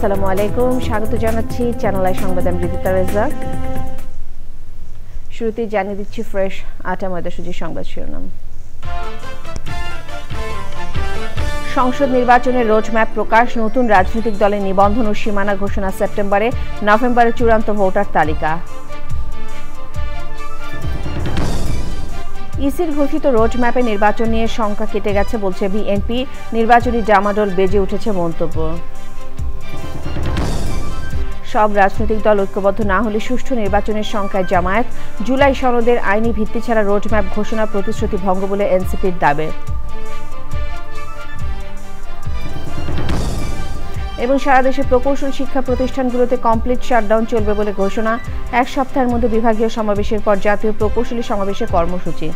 আসসালামু আলাইকুম, স্বাগত জানাচ্ছি চ্যানেল আই সংবাদে। আমি রিদিতা রেজা। শুরুতেই জানিয়ে দিচ্ছি ফ্রেশ আটা ময়দাসূচি সংবাদ শিরোনাম। সংসদ নির্বাচনের রোডম্যাপ প্রকাশ, নতুন রাজনৈতিক দলের নিবন্ধন ও সীমানা ঘোষণা সেপ্টেম্বরে, নভেম্বরে চূড়ান্ত ভোটার তালিকা। ইসির ঘোষিত রোডম্যাপে নির্বাচন নিয়ে শঙ্কা কেটে গেছে বলছে বিএনপি, নির্বাচনী ডামাডোল বেজে উঠেছে মন্তব্য। সব রাজনৈতিক দল ঐক্যবদ্ধ না হলে সুষ্ঠু নির্বাচনের শঙ্কায় জামায়াত, জুলাই সনদের আইনি ভিত্তি ছাড়া রোডম্যাপ ঘোষণা প্রতিশ্রুতি ভঙ্গ বলে এনসিপির দাবি। এবং সারা দেশে প্রকৌশল শিক্ষা প্রতিষ্ঠানগুলোতে কমপ্লিট শাটডাউন চলবে বলে ঘোষণা। এক সপ্তাহের মধ্যে বিভাগীয় সমাবেশের পর জাতীয় প্রকৌশলী সমাবেশের কর্মসূচি।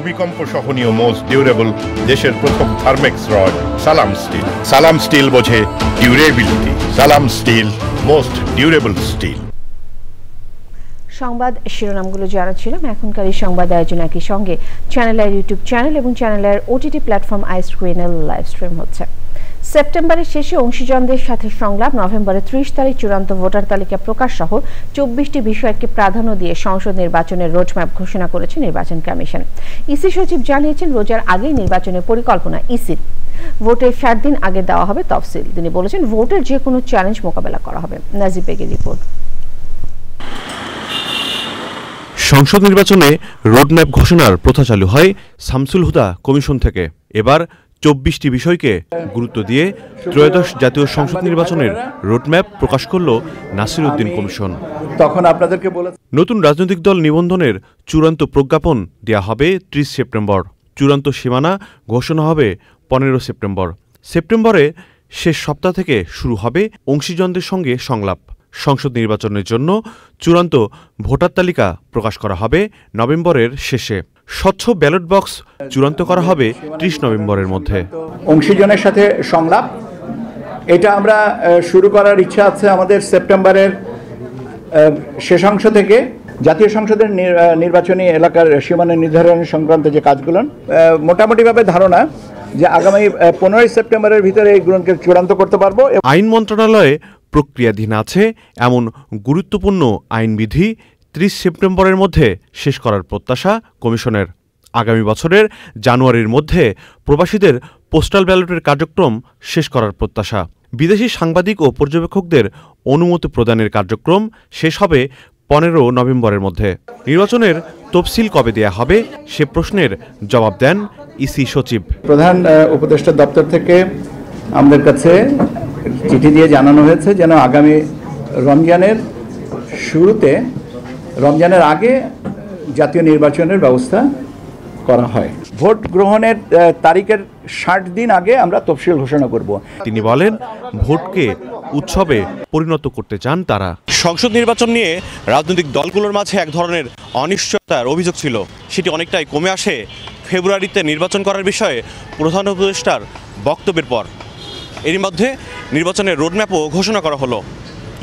ভূমিকম্প সহনীয় মোস্ট ডিউরেবল দেশের প্রথম থার্মেক্স রড সালাম স্টিল। সালাম স্টিল বোঝে ডিউরেবিলিটি। সালাম স্টিল, মোস্ট ডিউরেবল স্টিল। সংবাদ শিরোনামগুলো জানাচ্ছিলাম। এখনকার এই সংবাদ আয়োজন একই সঙ্গে চ্যানেল আইয়ের ইউটিউব চ্যানেল এবং চ্যানেল আইয়ের ওটিটি প্ল্যাটফর্ম আইস্ক্রিনেল লাইভ স্ট্রিম হচ্ছে। সেপ্টেম্বরের শেষে অংশীজনদের সাথে সংলাপ, নভেম্বরের 30 তারিখ চূড়ান্ত ভোটার তালিকা প্রকাশ সহ 24টি বিষয়কে প্রাধান্য দিয়ে সংসদ নির্বাচনের রোডম্যাপ ঘোষণা করেছে নির্বাচন কমিশন। ইসি সচিব জানিয়েছেন, রোজার আগেই নির্বাচনের পরিকল্পনা ইসির। ভোটের 7 দিন আগে দেওয়া হবে তফসিল। তিনি বলেছেন, ভোটের যে কোনো চ্যালেঞ্জ মোকাবেলা করা হবে। নাজিব বেগের রিপোর্ট। সংসদ নির্বাচনে রোডম্যাপ ঘোষণার প্রথা চালু হয় শামসুল হুদা কমিশন থেকে। এবার 24টি বিষয়কে গুরুত্ব দিয়ে ত্রয়োদশ জাতীয় সংসদ নির্বাচনের রোডম্যাপ প্রকাশ করল নাসির উদ্দিন কমিশন। তখন আপনাদেরকে বলেছি, নতুন রাজনৈতিক দল নিবন্ধনের চূড়ান্ত প্রজ্ঞাপন দেয়া হবে 30 সেপ্টেম্বর। চূড়ান্ত সীমানা ঘোষণা হবে 15 সেপ্টেম্বর। সেপ্টেম্বরে শেষ সপ্তাহ থেকে শুরু হবে অংশীজনদের সঙ্গে সংলাপ। সংসদ নির্বাচনের জন্য চূড়ান্ত ভোটার তালিকা প্রকাশ করা হবে নভেম্বরের শেষে। স্বচ্ছ ব্যালট বক্স চূড়ান্ত করা হবে 30 নভেম্বরের মধ্যে। অংশীজনের সাথে সংলাপ এটা আমরা শুরু করার ইচ্ছা আছে আমাদের সেপ্টেম্বরের শেষাংশ থেকে। জাতীয় সংসদের নির্বাচনী এলাকার সীমানা নির্ধারণ সংক্রান্ত যে কাজগুলো মোটামুটিভাবে ধারণা যে আগামী 15 সেপ্টেম্বরের ভিতরে এইগুলোকে চূড়ান্ত করতে পারবো। আইন মন্ত্রণালয়ে প্রক্রিয়াধীন আছে এমন গুরুত্বপূর্ণ আইনবিধি 30 সেপ্টেম্বরের মধ্যে শেষ করার প্রত্যাশা কমিশনের। আগামী বছরের জানুয়ারির মধ্যে প্রবাসীদের পোস্টাল ব্যালটের কার্যক্রম শেষ করার প্রত্যাশা। বিদেশি সাংবাদিক ও পর্যবেক্ষকদের অনুমতি প্রদানের কার্যক্রম শেষ হবে 15 নভেম্বরের মধ্যে। নির্বাচনের তফসিল কবে দেয়া হবে সে প্রশ্নের জবাব দেন ইসি সচিব। প্রধান উপদেষ্টা দপ্তর থেকে আমাদের কাছে চিঠি দিয়ে জানানো হয়েছে যেন আগামী রমজানের শুরুতে, রমজানের আগে জাতীয় নির্বাচনের ব্যবস্থা করা হয়। ভোট গ্রহণের তারিখের 60 দিন আগে আমরা তফসিল ঘোষণা করব। তিনি বলেন, ভোটকে উৎসবে পরিণত করতে চান তারা। সংসদ নির্বাচন নিয়ে রাজনৈতিক দলগুলোর মাঝে এক ধরনের অনিশ্চয়তার অভিযোগ ছিল, সেটি অনেকটাই কমে আসে ফেব্রুয়ারিতে নির্বাচন করার বিষয়ে প্রধান উপদেষ্টার বক্তব্যের পর। এরই মধ্যে নির্বাচনের রোডম্যাপও ঘোষণা করা হলো।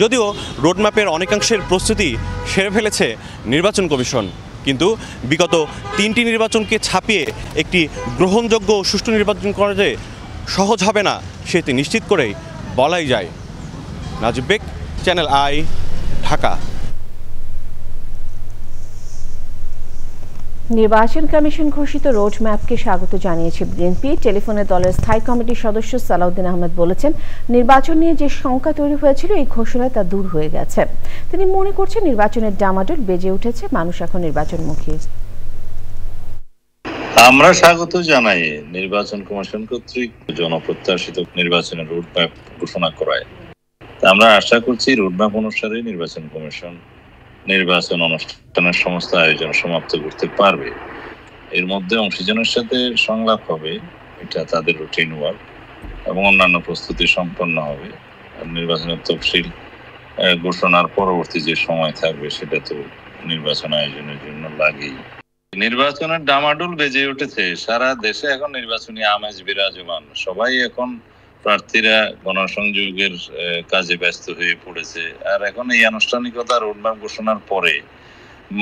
যদিও রোডম্যাপের অনেকাংশের প্রস্তুতি সেরে ফেলেছে নির্বাচন কমিশন, কিন্তু বিগত 3টি নির্বাচনকে ছাপিয়ে একটি গ্রহণযোগ্য ও সুষ্ঠু নির্বাচন করা যে সহজ হবে না সেটি নিশ্চিত করেই বলাই যায়। নাজিব বেগ, চ্যানেল আই, ঢাকা। নির্বাচন কমিশন ঘোষিত রোডম্যাপকে স্বাগত জানিয়েছে বিএনপি। টেলিফোনে দলের স্থায়ী কমিটির সদস্য সালাউদ্দিন আহমেদ বলেছেন, নির্বাচন নিয়ে যে শঙ্কা তৈরি হয়েছিল এই ঘোষণায় তা দূর হয়ে গেছে। তিনি মনে করছেন, নির্বাচনের ডামাডোল বেজে উঠেছে, মানুষ এখন নির্বাচনমুখী। আমরা স্বাগত জানাই নির্বাচন কমিশন কর্তৃক জনপ্রত্যাশিত নির্বাচনের রোডম্যাপ ঘোষণা করায়। আমরা আশা করছি রোডম্যাপ অনুসারে নির্বাচন কমিশন নির্বাচন অনুষ্ঠানের সমস্ত আয়োজন সমাপ্ত করতে পারবে। এর মধ্যে অংশীজনের সাথে সংলাপ হবে, এটা তাদের রুটিন ওয়ার্ক, এবং অন্যান্য প্রস্তুতি সম্পন্ন হবে। নির্বাচনের তফসিল ঘোষণার পরবর্তী যে সময় থাকবে সেটা তো নির্বাচন আয়োজনের জন্য লাগেই। নির্বাচনের ডামাডোল বেজে উঠেছে, সারা দেশে এখন নির্বাচনী আমেজ বিরাজমান। সবাই এখন প্রার্থীরা গণসংযোগের কাজে ব্যস্ত হয়ে পড়েছে। আর এখন এই আনুষ্ঠানিকতা রোডম্যাপ ঘোষণার পরে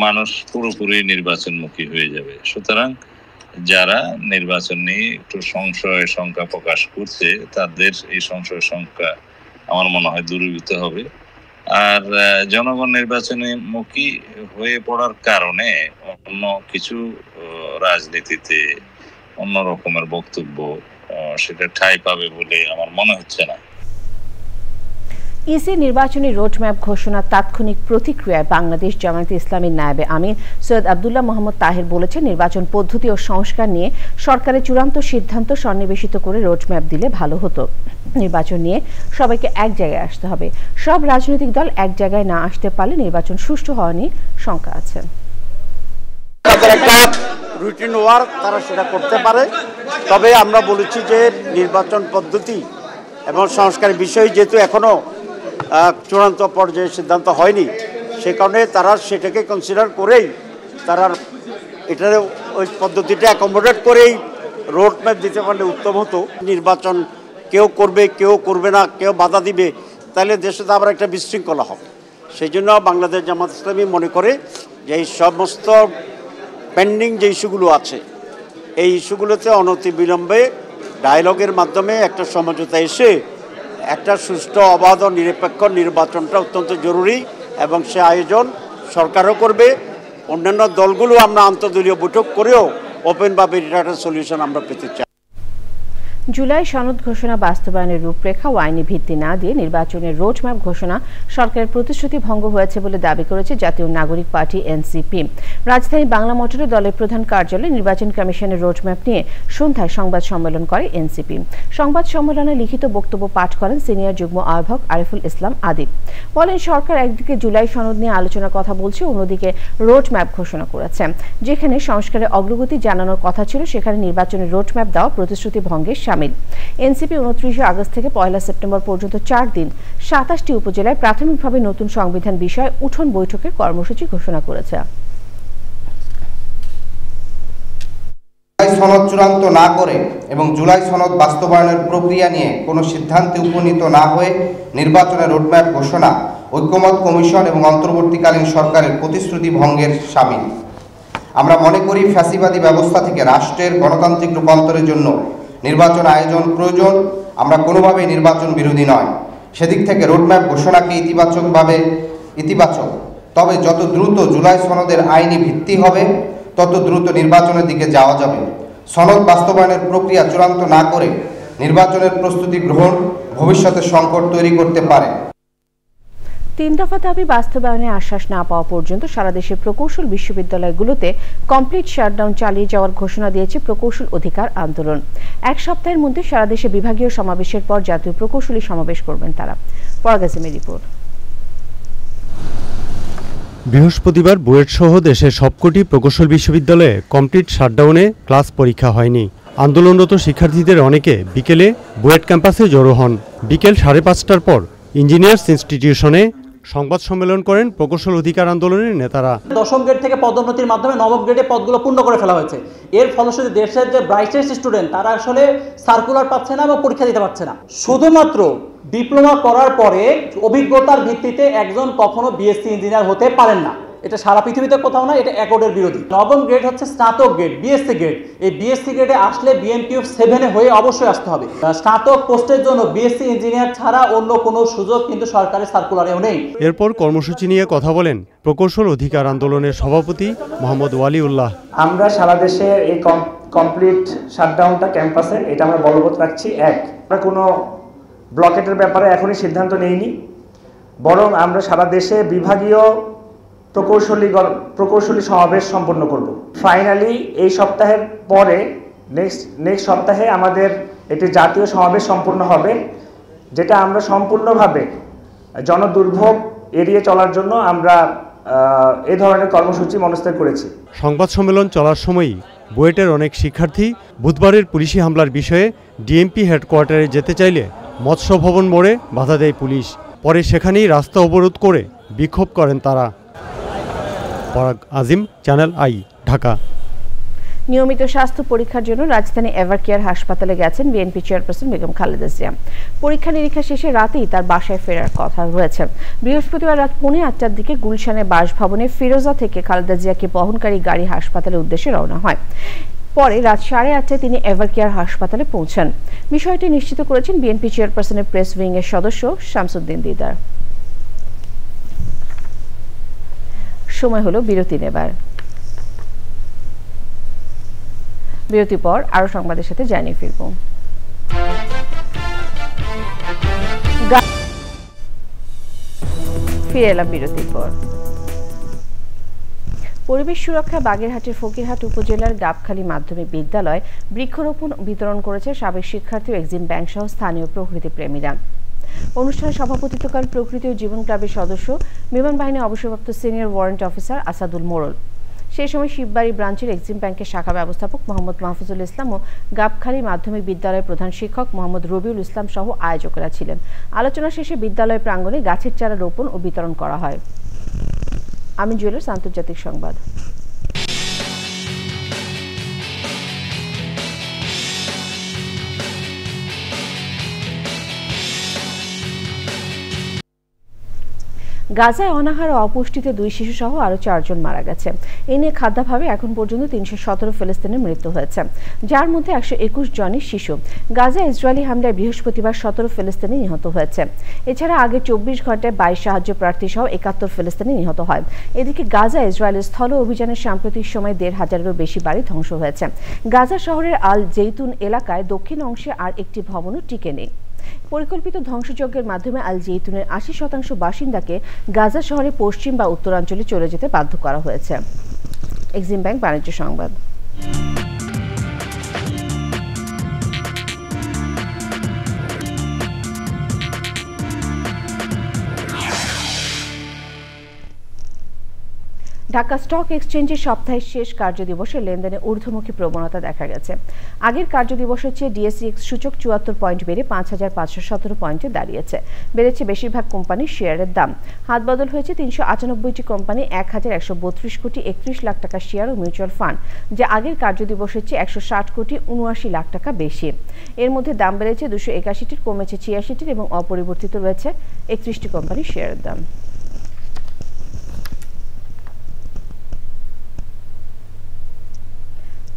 মানুষ পুরোপুরি নির্বাচনমুখী হয়ে যাবে। সুতরাং যারা নির্বাচন নিয়ে একটু সংশয় শঙ্কা প্রকাশ করছে তাদের এই সংশয় শঙ্কা আমার মনে হয় দূরীভূত হবে। আর জনগণ নির্বাচনে মুখী হয়ে পড়ার কারণে অন্য কিছু রাজনীতিতে অন্য রকমের বক্তব্য সেটা ঠাঁই পাবে বলে আমার মনে হচ্ছে না। ইসি নির্বাচনী রোডম্যাপ ঘোষণার তাৎক্ষণিক প্রতিক্রিয়ায় বাংলাদেশ জামায়াতে ইসলামীর নায়েবে আমির সৈয়দ আব্দুল্লাহ মোহাম্মদ তাহের বলেছেন, নির্বাচন পদ্ধতি ও সংস্কার নিয়ে সরকারের চূড়ান্ত সিদ্ধান্ত সন্নিবেশিত করে রোডম্যাপ দিলে ভালো হতো। নির্বাচন নিয়ে সবাইকে এক জায়গায় আসতে হবে। সব রাজনৈতিক দল এক জায়গায় না আসতে পারলে নির্বাচন সুষ্ঠু হওয়া নিয়ে শঙ্কা আছে। রুটিন ওয়ার্ক তারা সেটা করতে পারে, তবে আমরা বলেছি যে নির্বাচন পদ্ধতি এবং সংস্কারের বিষয় যেহেতু এখনো চূড়ান্ত পর্যায়ে সিদ্ধান্ত হয়নি, সে কারণে তারা সেটাকে কনসিডার করেই তারা এটার ওই পদ্ধতিটা অ্যাকোমোডেট করেই রোড ম্যাপ দিতে পারলে উত্তম হতো। নির্বাচন কেউ করবে কেউ করবে না, কেউ বাধা দিবে, তাহলে দেশে তো আবার একটা বিশৃঙ্খলা হবে। সেই জন্য বাংলাদেশ জামায়াত ইসলামী মনে করে যে এই সমস্ত পেন্ডিং যে ইস্যুগুলো আছে এই ইস্যুগুলোতে অনতিবিলম্বে ডায়ালগের মাধ্যমে একটা সমঝোতা এসে একটা সুষ্ঠু অবাধ ও নিরপেক্ষ নির্বাচনটা অত্যন্ত জরুরি এবং সে আয়োজন সরকারও করবে। অন্যান্য দলগুলো আমরা আন্তঃদলীয় বৈঠক করেও ওপেনভাবে এটা একটা সলিউশন আমরা পেতে চাই। জুলাই সনদ ঘোষণা বাস্তবায়নের রূপরেখা ও আইনি ভিত্তি না দিয়ে নির্বাচনের রোডম্যাপ ঘোষণা সরকারের প্রতিশ্রুতি ভঙ্গ হয়েছে বলে দাবি করেছে জাতীয় নাগরিক পার্টি এনসিপি। রাজধানী বাংলা মোটরে দলের প্রধান কার্যালয়ে নির্বাচন কমিশনের রোডম্যাপ নিয়ে সন্ধ্যায় সংবাদ সম্মেলন করে এনসিপি। সংবাদ সম্মেলনে লিখিত বক্তব্য পাঠ করেন সিনিয়র যুগ্ম আহ্বায়ক আরিফুল ইসলাম আদিব। বলেন, সরকার একদিকে জুলাই সনদ নিয়ে আলোচনার কথা বলছে, অন্যদিকে রোডম্যাপ ঘোষণা করেছে। যেখানে সংস্কারের অগ্রগতি জানানোর কথা ছিল সেখানে নির্বাচনের রোডম্যাপ দেওয়া প্রতিশ্রুতি ভঙ্গের শামিল। এনসিপি 29 আগস্ট থেকে 1 সেপ্টেম্বর পর্যন্ত 4 দিন 27টি উপজেলায় প্রাথমিকভাবে নতুন সংবিধান বিষয়ে উঠোন বৈঠকের কর্মসূচি ঘোষণা করেছে। সনদ চূড়ান্ত না করে এবং জুলাই সনদ বাস্তবায়নের প্রক্রিয়া নিয়ে কোনো সিদ্ধান্তে উপনীত না হয়ে নির্বাচনের রোডম্যাপ ঘোষণা ঐক্যমত কমিশন এবং অন্তর্বর্তীকালীন সরকারের প্রতিশ্রুতি ভঙ্গের শামিল। আমরা মনে করি ফ্যাসিবাদী ব্যবস্থা থেকে রাষ্ট্রের গণতান্ত্রিক রূপান্তরের জন্য নির্বাচন আয়োজন প্রয়োজন। আমরা কোনোভাবেই নির্বাচন বিরোধী নয়। সেদিক থেকে রোডম্যাপ ঘোষণাকে ইতিবাচক, তবে যত দ্রুত জুলাই সনদের আইনি ভিত্তি হবে তত দ্রুত নির্বাচনের দিকে যাওয়া যাবে। সনদ বাস্তবায়নের প্রক্রিয়া চূড়ান্ত না করে নির্বাচনের প্রস্তুতি গ্রহণ ভবিষ্যতে সংকট তৈরি করতে পারে। 3 দফা দাবি বাস্তবায়নের আশ্বাস না পাওয়া পর্যন্ত সারা দেশের প্রকৌশল বিশ্ববিদ্যালয়গুলোতে কমপ্লিট শাটডাউন চালিয়ে যাওয়ার ঘোষণা দিয়েছে প্রকৌশল অধিকার আন্দোলন। 1 সপ্তাহের মধ্যে সারা দেশে বিভাগীয় সমাবেশের পর জাতীয় প্রকৌশলী সমাবেশ করবেন তারা। পরগাজমের রিপোর্ট। বৃহস্পতিবার বুয়েট সহ দেশের সবকটি প্রকৌশল বিশ্ববিদ্যালয়ে কমপ্লিট শাটডাউনে ক্লাস পরীক্ষা হয়নি। আন্দোলনরত শিক্ষার্থীদের অনেকে বিকেলে বুয়েট ক্যাম্পাসে জড়ো হন। বিকেল 5:30টার পর ইঞ্জিনিয়ার্স ইনস্টিটিউশনে সংবাদ সম্মেলন করেন প্রকৌশল অধিকার আন্দোলনের নেতারা। 10ম গ্রেড থেকে পদোন্নতির মাধ্যমে 9ম গ্রেডে পদগুলো পূর্ণ করে ফেলা হয়েছে। এর ফলশ্রুতিতে দেশের যে ব্রাইটেস্ট স্টুডেন্ট তারা আসলে সার্কুলার পাচ্ছে না এবং পরীক্ষা দিতে পারছে না। শুধুমাত্র ডিপ্লোমা করার পরে অভিজ্ঞতার ভিত্তিতে একজন কখনো বিএসসি ইঞ্জিনিয়ার হতে পারেন না। এটা সারা পৃথিবীতে কোথাও না, এটা অ্যাকর্ডের বিরোধী। 9ম গ্রেড হচ্ছে স্নাতক গ্রেড, বিএসসি গ্রেড। এই বিএসসি গ্রেডে আসলে বিএনপিএফ 7 হয়ে অবশ্যই আসতে হবে। স্নাতক পোস্টের জন্য বিএসসি ইঞ্জিনিয়ার ছাড়া অন্য কোনো সুযোগ কিন্তু সরকারের সার্কুলারেও নেই। এরপর কর্মসূচি নিয়ে কথা বলেন প্রকৌশল অধিকার আন্দোলনের সভাপতি মোহাম্মদ ওয়ালিউল্লাহ। আমরা সারা দেশে এই কমপ্লিট শাটডাউনটা ক্যাম্পাসে এটা আমরা বলবৎ রাখছি। আমরা কোনো ব্লকেটের ব্যাপারে এখনই সিদ্ধান্ত নেইনি, বরং আমরা সারা দেশে বিভাগীয় প্রকৌশলী সমাবেশ সম্পন্ন করব। ফাইনালি এই সপ্তাহের পরে নেক্সট সপ্তাহে আমাদের একটি জাতীয় সমাবেশ সম্পন্ন হবে, যেটা আমরা সম্পূর্ণভাবে জনদুর্ভোগ এড়িয়ে চলার জন্য আমরা এই ধরনের কর্মসূচি মনস্থির করেছি। সংবাদ সম্মেলন চলার সময়ই বুয়েটের অনেক শিক্ষার্থী বুধবারের পুলিশি হামলার বিষয়ে ডিএমপি হেডকোয়ার্টারে যেতে চাইলে মৎস্য ভবন মোড়ে বাধা দেয় পুলিশ। পরে সেখানেই রাস্তা অবরোধ করে বিক্ষোভ করেন তারা। পরাগ আজিম, চ্যানেল আই, ঢাকা। নিয়মিত স্বাস্থ্য পরীক্ষার জন্য রাজধানী এভারকেয়ার হাসপাতালে গেছেন বিএনপি চেয়ারপারসন বেগম খালেদা জিয়া। পরীক্ষা নিরীক্ষা শেষে রাতেই তার বাসায় ফেরার কথা রয়েছে। বৃহস্পতিবার রাত 8:45টার দিকে গুলশানের বাসভবনে ফিরোজা থেকে খালেদা জিয়াকে বহনকারী গাড়ি হাসপাতালের উদ্দেশ্যে রওনা হয়। পরে রাত 8:30টায় তিনি এভারকেয়ার হাসপাতালে পৌঁছান। বিষয়টি নিশ্চিত করেছেন বিএনপি চেয়ারপারসনের প্রেস উইং এর সদস্য শামসুদ্দিন দিদার। সময় হলো বিরতি নেবার। বিরতির পর আরো সংবাদের সাথে জানিয়ে ফিরব। ফিরে এলাম বিরতির পর। পরিবেশ সুরক্ষা বাগেরহাটের ফকিরহাট উপজেলার গাবখালী মাধ্যমিক বিদ্যালয় বৃক্ষরোপণ বিতরণ করেছে সাবেক শিক্ষার্থী ও এক্সিম ব্যাংক সহ স্থানীয় প্রকৃতি প্রেমীরা। অনুষ্ঠানে সভাপতিত্ব করেন প্রকৃতি ও জীবন ক্লাবের সদস্য বিমান বাহিনী অবসরপ্রাপ্ত সিনিয়র ওয়ারেন্ট অফিসার আসাদুল মোড়ল। সেই সময় শিববাড়ি ব্রাঞ্চের এক্সিম ব্যাংকের শাখা ব্যবস্থাপক মোহাম্মদ মাহফুজুল ইসলাম ও গাবখালী মাধ্যমিক বিদ্যালয়ের প্রধান শিক্ষক মোহাম্মদ রবিউল ইসলাম সহ আয়োজকেরা ছিলেন। আলোচনা শেষে বিদ্যালয় প্রাঙ্গণে গাছের চারা রোপণ ও বিতরণ করা হয়। আমিন জুয়েলার্স আন্তর্জাতিক সংবাদ। গাজায় অনাহার ও অপুষ্টিতে 2 শিশু সহ আরো 4 জন মারা গেছে। এ নিয়ে খাদ্যাভাবে এখন পর্যন্ত 317 ফিলিস্তিনের মৃত্যু হয়েছে, যার মধ্যে 121 জনই শিশু। গাজায় ইসরায়েলি হামলায় বৃহস্পতিবার 17 ফিলিস্তিনি নিহত হয়েছে। এছাড়া আগে 24 ঘন্টায় 22 সাহায্য প্রার্থী সহ 71 ফিলিস্তিনি নিহত হয়। এদিকে গাজা ইসরায়েলের স্থল অভিযানের সাম্প্রতিক সময়ে 1,500-এরও বেশি বাড়ি ধ্বংস হয়েছে। গাজা শহরের আল জেইতুন এলাকায় দক্ষিণ অংশে আর একটি ভবনও টিকে নেই। পরিকল্পিত ধ্বংসযজ্ঞের মাধ্যমে আল জেইতুনের 80% বাসিন্দাকে গাজা শহরের পশ্চিম বা উত্তরাঞ্চলে চলে যেতে বাধ্য করা হয়েছে। এক্সিম ব্যাংক বাণিজ্য সংবাদ। ঢাকা স্টক এক্সচেঞ্জের সপ্তাহের শেষ কার্যদিবসে লেনদেনে ঊর্ধ্বমুখী প্রবণতা দেখা গেছে। আগের কার্যদিবসের চেয়ে ডিএসইএক্স সূচক 74 পয়েন্ট বেড়ে 5,517 পয়েন্টে দাঁড়িয়েছে। বেড়েছে বেশিরভাগ কোম্পানির শেয়ারের দাম। হাত বদল হয়েছে 398টি কোম্পানি, 1,132 কোটি 31 লাখ টাকা শেয়ার ও মিউচুয়াল ফান্ড, যা আগের কার্যদিবসের চেয়ে 160 কোটি 79 লাখ টাকা বেশি। এর মধ্যে দাম বেড়েছে 281টির, কমেছে 86টির এবং অপরিবর্তিত রয়েছে 31টি কোম্পানির শেয়ারের দাম।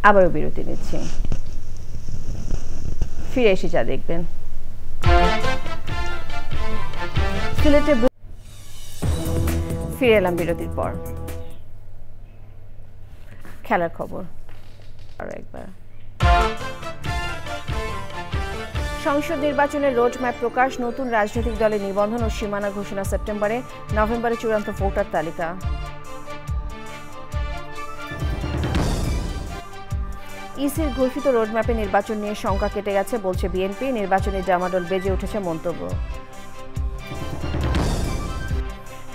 আবারও বিরতি নিচ্ছি, ফিরে এসে যা দেখবেন। সিলেটে ফিরে এলাম বিরতির পর। খেলার খবর আরো একবার। সংসদ নির্বাচনের রোডম্যাপ প্রকাশ, নতুন রাজনৈতিক দলের নিবন্ধন ও সীমানা ঘোষণা সেপ্টেম্বরে, নভেম্বরে চূড়ান্ত ভোটার তালিকা। ইসির ঘোষিত রোডম্যাপে নির্বাচন নিয়ে শঙ্কা কেটে গেছে বলছে বিএনপি। নির্বাচনী ডামাডোল বেজে উঠেছে মন্তব্য।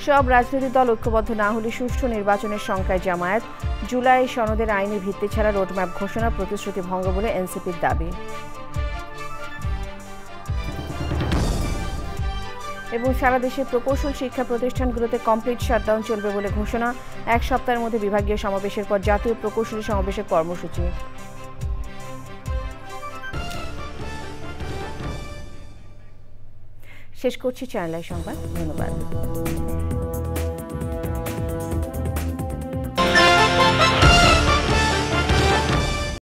সব রাজনৈতিক দল ঐক্যবদ্ধ না হলে সুষ্ঠু নির্বাচনের শঙ্কায় জামায়াত। জুলাই সনদের আইনি ভিত্তি ছাড়া রোডম্যাপ ঘোষণা প্রতিশ্রুতি ভঙ্গ বলে এনসিপির দাবি। এবং সারা দেশে প্রকৌশল শিক্ষা প্রতিষ্ঠানগুলোতে কমপ্লিট শাটডাউন চলবে বলে ঘোষণা। 1 সপ্তাহের মধ্যে বিভাগীয় সমাবেশের পর জাতীয় প্রকৌশলী সমাবেশের কর্মসূচি। শেষ করছি চ্যানেল আই সংবাদ। ধন্যবাদ।